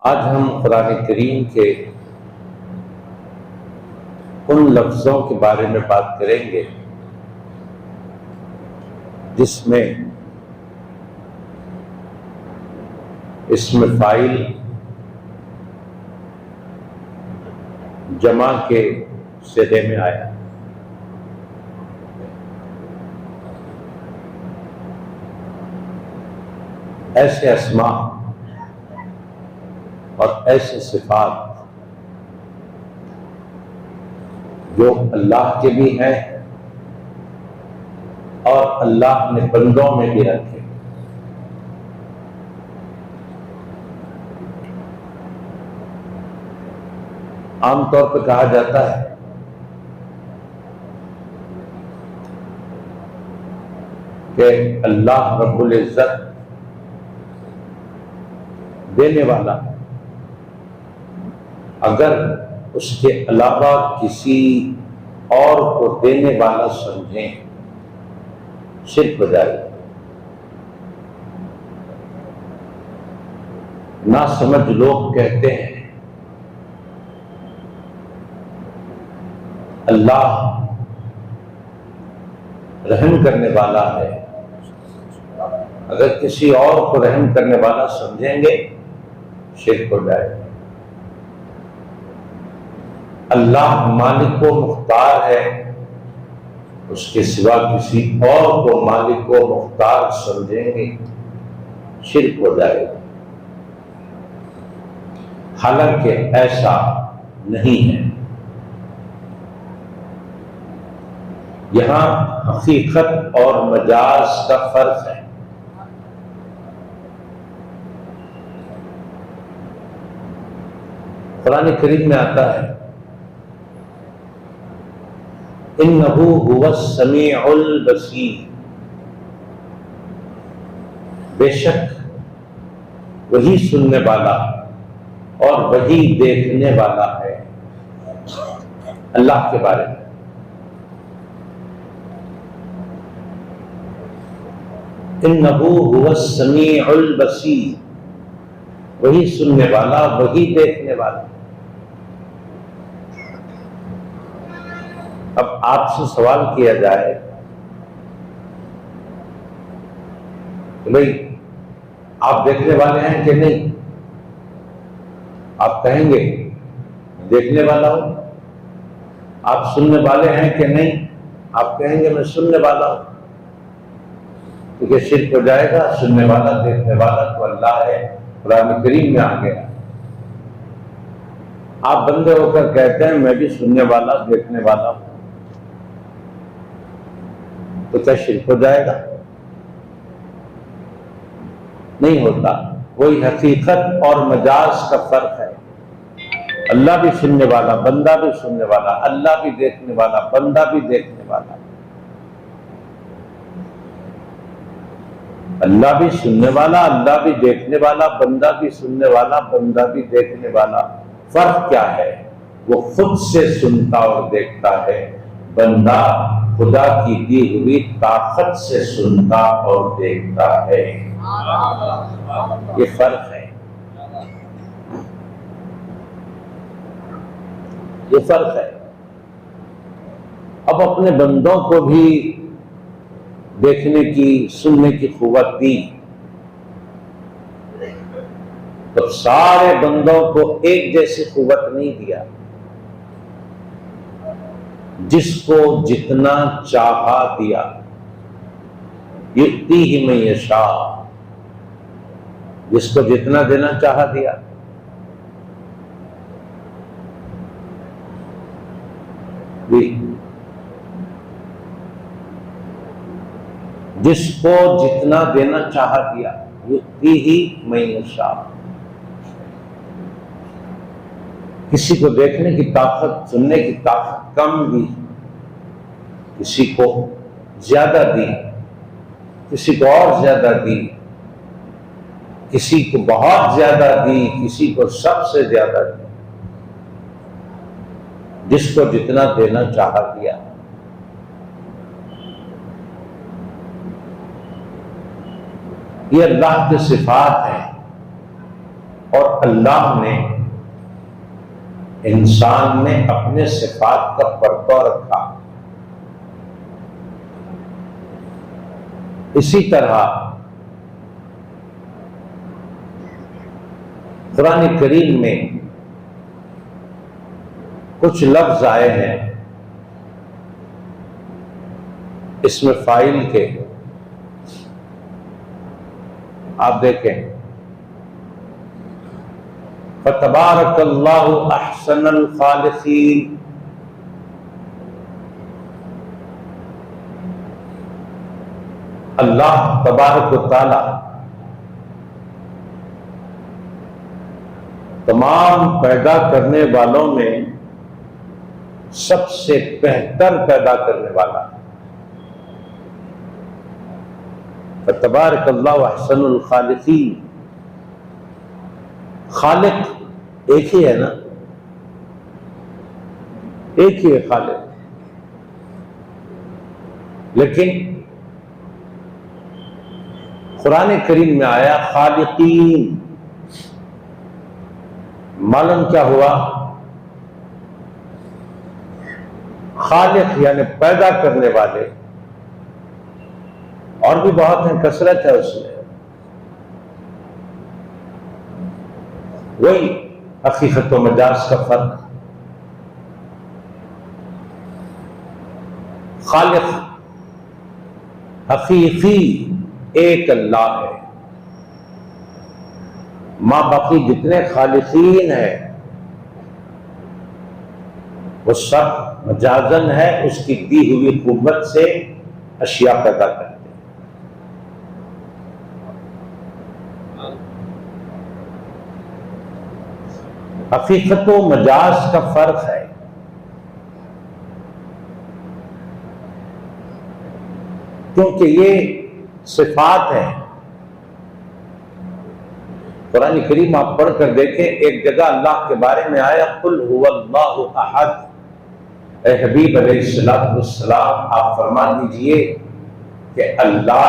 आज हम कुरान करीम के उन लफ्ज़ों के बारे में बात करेंगे जिसमें इसमें फ़ाइल जमा के सिरे में आया। ऐसे अस्मा और ऐसे सिफात जो अल्लाह के भी हैं और अल्लाह ने बंदों में भी रखे। आमतौर पर कहा जाता है कि अल्लाह रब्बुल इज्जत देने वाला, अगर उसके अलावा किसी और को देने वाला समझें शिर्क हो जाएगा। ना समझ लोग कहते हैं अल्लाह रहम करने वाला है, अगर किसी और को रहम करने वाला समझेंगे शिर्क हो जाएगा। अल्लाह मालिक को मुख्तार है, उसके सिवा किसी और को मालिक को मुख्तार समझेंगे शिर्क हो जाएगा। हालांकि ऐसा नहीं है। यहां हकीकत और मजाज का फर्क है। कुरान करीम में आता है इन्नहु हुवस समीउल बसीर, बेशक वही सुनने वाला और वही देखने वाला है। अल्लाह के बारे में इन्नहु हुवस समीउल बसीर, वही सुनने वाला वही देखने वाला। अब आपसे सवाल किया जाए कि भाई आप देखने वाले हैं कि नहीं? आप कहेंगे देखने वाला हूं। आप सुनने वाले हैं कि नहीं? आप कहेंगे मैं सुनने वाला हूं। क्योंकि शिर्क हो जाएगा। सुनने वाला देखने वाला तो अल्लाह है, कुरान करीम में आ गया। आप बंदे होकर कहते हैं मैं भी सुनने वाला देखने वाला हूं, तो क्या शिर्क हो जाएगा? नहीं होता। वही हकीकत और मजाज का फर्क है। अल्लाह भी सुनने वाला, बंदा भी सुनने वाला, अल्लाह भी देखने वाला, बंदा भी देखने वाला। अल्लाह भी सुनने वाला, अल्लाह भी देखने वाला, बंदा भी सुनने वाला, बंदा भी देखने वाला। फर्क क्या है? वो खुद से सुनता और देखता है, बंदा खुदा की दी हुई ताकत से सुनता और देखता है। ये फर्क है, ये फर्क है। अब अपने बंदों को भी देखने की, सुनने की कुव्वत दी, तो सारे बंदों को एक जैसी कुव्वत नहीं दिया। जिसको जितना चाहा दिया। युक्तिहि मन यशा, जिसको जितना देना चाहा दिया। जिसको जितना देना चाहा दिया। युक्तिहि मन यशा, किसी को देखने की ताकत, सुनने की ताकत कम दी, किसी को ज्यादा दी, किसी को और ज्यादा दी, किसी को बहुत ज्यादा दी, किसी को सबसे ज्यादा दी। जिसको जितना देना चाहा दिया। ये अल्लाह की सिफात है। और अल्लाह ने इंसान में अपने सिफात का परतव रखा। इसी तरह कुरान करीम में कुछ लफ्ज आए हैं इसमें फाइल के, आप देखें, फतबारकल्लाहु अहसनुल खालिकीन। अल्लाह तबारक व तआला तमाम पैदा करने वालों में सबसे बेहतर पैदा करने वाला। फतबारकल्लाहु अहसनुल खालिकीन। खालिक एक ही है ना, एक ही है खालिक, लेकिन कुरान करीम में आया खालिकीन। मालूम क्या हुआ? खालिक यानी पैदा करने वाले, और भी बहुत हैं, कसरत है उसमें। वही हकीकत व मजाज का फर्क। खालिक हकीकी एक अल्लाह है। मां बाकी जितने खालिकीन है वो सब मजाजन है, उसकी दी हुई कुव्वत से अशिया पैदा करते हैं। हकीकत व मजाज का फर्क है। क्योंकि ये सिफात है। कुरान करीम आप पढ़ कर देखें, एक जगह अल्लाह के बारे में आया, कुल हुवल्लाहु अहद। ए हबीब अलैहिस्सलाम, आप फरमा दीजिए कि अल्लाह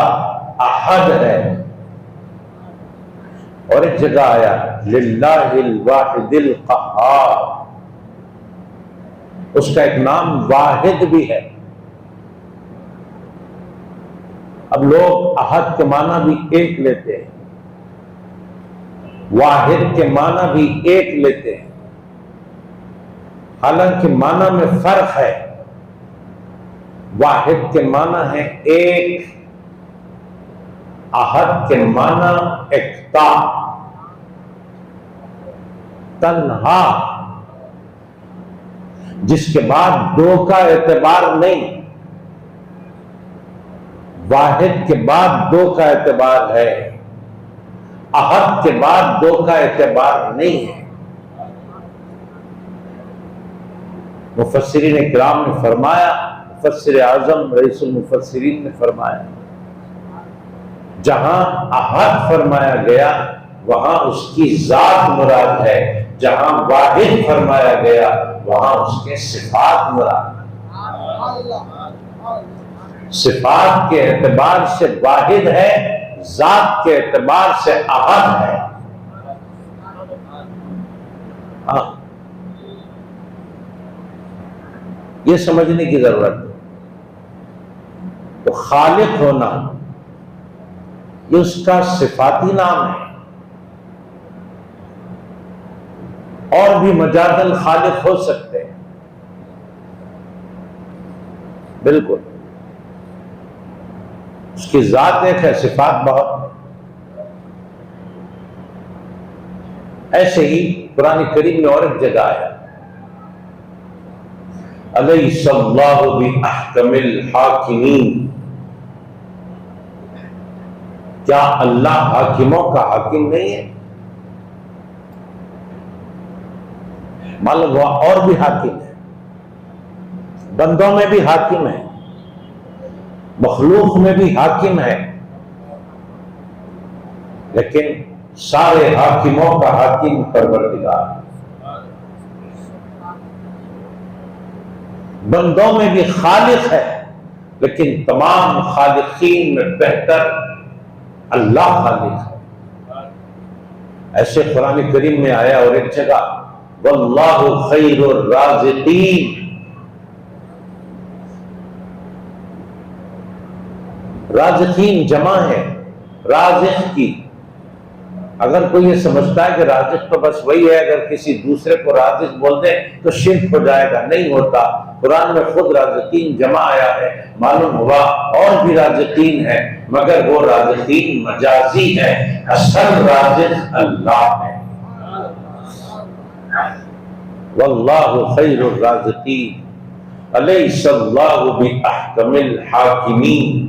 अहद है। और एक जगह आया लिल्लाहिल वाहिदिल क़हार, उसका एक नाम वाहिद भी है। अब लोग अहद के माना भी एक लेते हैं, वाहिद के माना भी एक लेते हैं, हालांकि माना में फर्क है। वाहिद के माना है एक, अहद के माना एकता, तन्हा, जिसके बाद दो का एतबार नहीं। वाहिद के बाद दो का एतबार है, अहद के बाद दो का एतबार नहीं है। मुफस्सिरीन किराम ने फरमाया, मुफस्सिर आज़म रईसुल मुफस्सिरीन ने फरमाया, जहां अहद फरमाया गया वहां उसकी जात मुराद है, जहां वाहिद फरमाया गया वहां उसके सिफात मुराद है। सिफात के एतबार से वाहिद है, जात के एतबार से अहद है। हाँ, ये समझने की जरूरत है। तो खालिक होना ये उसका सिफाती नाम है। और भी मजादन खालिक हो सकते हैं, बिल्कुल, उसकी जात एक है, सिफात बहुत है। ऐसे ही कुरान करीम में और एक जगह आया, अलैहिस्सलाहु बिअहकमिल हाकिमीन। क्या अल्लाह हाकिमों का हाकिम नहीं है? मालूम हुआ और भी हाकिम है, बंदों में भी हाकिम है, मखलूक में भी हाकिम है, लेकिन सारे हाकिमों का हाकिम परवरदिगार। बंदों में भी खालिक है, लेकिन तमाम खालिकीन में बेहतर अल्लाह खालिक है। ऐसे कुरान करीम में आया और एक जगह वल्लाहु खैरुर राज़िकीन, राज़िकीन जमा है राज़िक की। अगर कोई ये समझता है कि राज़िक तो बस वही है, अगर किसी दूसरे को राज़िक बोल दे तो शिर्क हो जाएगा, नहीं होता। कुरान में खुद राज़िकीन जमा आया है, मालूम हुआ और भी राज़िकीन है, मगर वो राज़िकीन मजाजी है, असल राज़िक अल्लाह है। वल्लाहु खैरुर राज़िकीन अलैहिस्सलाहु बिअहकमिल हाकिमीन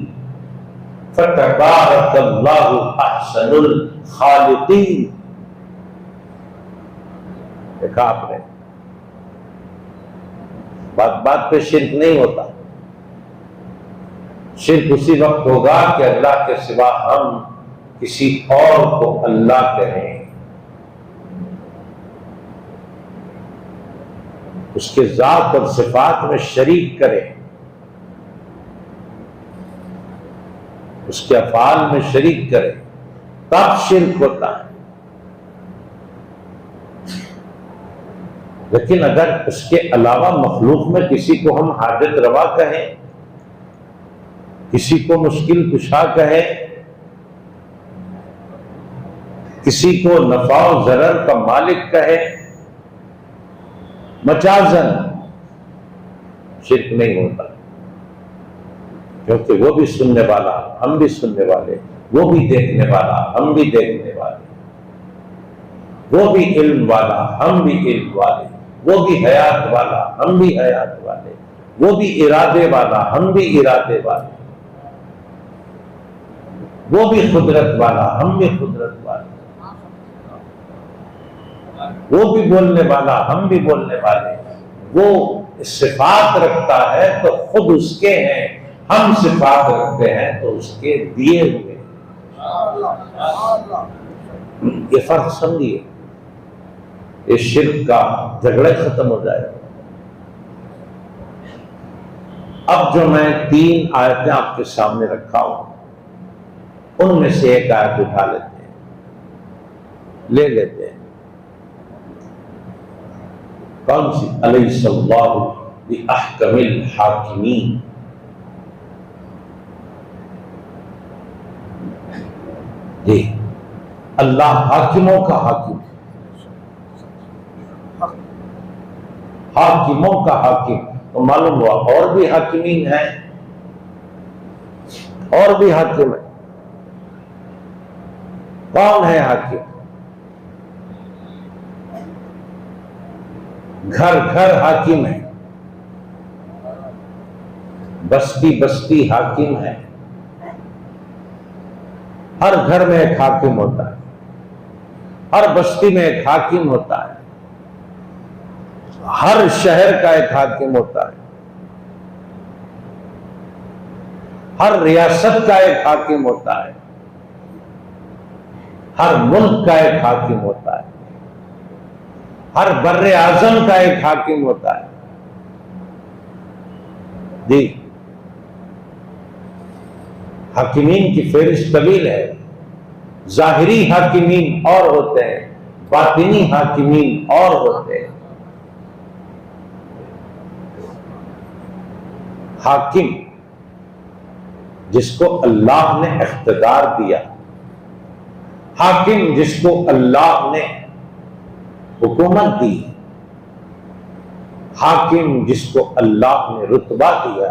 फतबारकल्लाहु अहसनुल खालिकीन। देखा आपने, बात बात पे शिर्क नहीं होता। शिर्क उसी वक्त होगा कि अल्लाह के सिवा हम किसी और को अल्लाह कहें, उसके जात और सिफात में शरीक करें, उसके अफआल में शरीक करें, तब शिर्क होता है। लेकिन अगर उसके अलावा मखलूक में किसी को हम हाजत रवा कहें, किसी को मुश्किल कुशा कहें, किसी को नफा और जरर का मालिक कहें, मजाजन शिर्क नहीं होता, क्योंकि वो भी सुनने वाला हम भी सुनने वाले, वो भी देखने वाला हम भी देखने वाले, वो भी इल्म वाला हम भी इल्म वाले, वो भी हयात वाला हम भी हयात वाले, वो भी इरादे वाला हम भी इरादे वाले, वो भी कुदरत वाला हम भी कुदरत वाले, वो भी बोलने वाला हम भी बोलने वाले। वो सिफात रखता है तो खुद उसके हैं, हम सिफात रखते हैं तो उसके दिए हुए। ये फर्क समझिए, ये शिर्क का झगड़ा खत्म हो जाएगा। अब जो मैं 3 आयतें आपके सामने रखा हूं, उनमें से एक आयत उठा लेते हैं, ले लेते हैं। कौन सी? अलैहिस्सलाहु बिअहकमिल हाकिमीन। जी, अल्लाह हाकिमों का हाकिम, हाकिमों का हाकिम। तो मालूम हुआ और भी हाकिमीन है, और भी हाकिम है। कौन है हाकिम? घर घर हाकिम है, बस्ती बस्ती हाकिम है। हर घर में एक हाकिम होता है, हर बस्ती में एक हाकिम होता है, हर शहर का एक हाकिम होता है, हर रियासत का एक हाकिम होता है, हर मुल्क का एक हाकिम होता है, हर बर्रे आजम का एक हाकिम होता है। जी, हाकिमीन की फेरिस्त तवील है। जाहिरी हाकिमीन और होते हैं, बातिनी हाकिमीन और होते हैं। हाकिम जिसको अल्लाह ने इख्तिदार दिया, हाकिम जिसको अल्लाह ने हुकूमत दी, हाकिम जिसको अल्लाह ने रुतबा दिया,